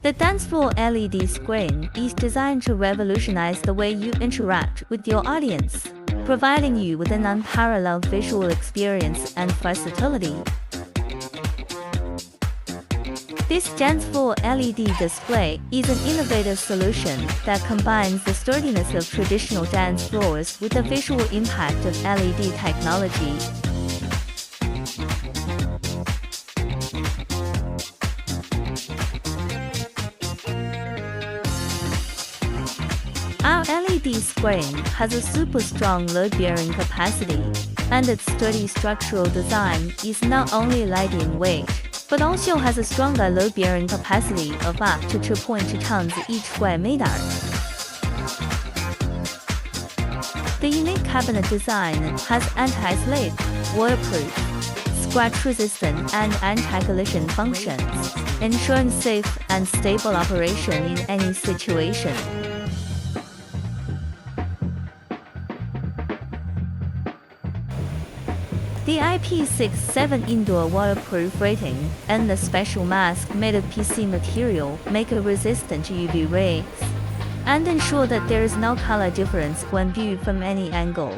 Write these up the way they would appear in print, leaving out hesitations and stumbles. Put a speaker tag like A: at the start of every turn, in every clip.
A: The dance floor LED screen is designed to revolutionize the way you interact with your audience, providing you with an unparalleled visual experience and versatility. This dance floor LED display is an innovative solution that combines the sturdiness of traditional dance floors with the visual impact of LED technology. Our LED screen has a super strong load-bearing capacity, and its sturdy structural design is not light in weight, but also has a stronger load-bearing capacity of up to 2.2 tons each square meter. The unique cabinet design has anti-slip, waterproof, scratch-resistant, and anti-collision functions, ensuring safe and stable operation in any situation. The IP67 indoor waterproof rating and the special mask made of PC material make it resistant to UV rays and ensure that there is no color difference when viewed from any angle.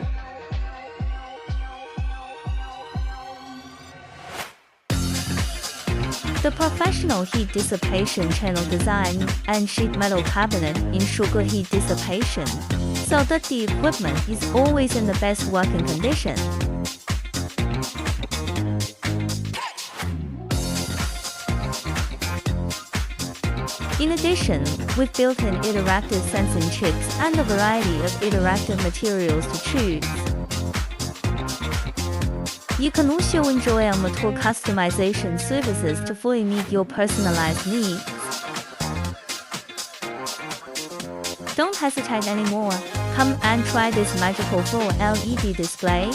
A: The professional heat dissipation channel design and sheet metal cabinet ensure good heat dissipation, so that the equipment is always in the best working condition. In addition, with built-in interactive sensing chips and a variety of interactive materials to choose, you can also enjoy our mature customization services to fully meet your personalized needs. Don't hesitate anymore. Come and try this magical floor LED display.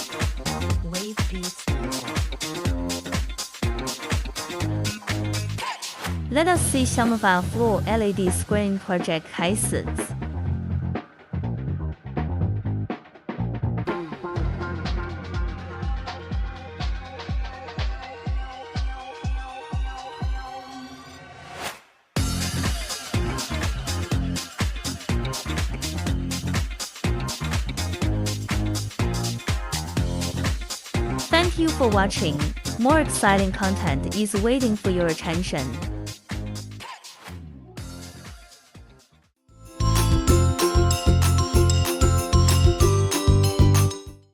A: Let us see some of our floor LED screen project cases. Thank you for watching. More exciting content is waiting for your attention.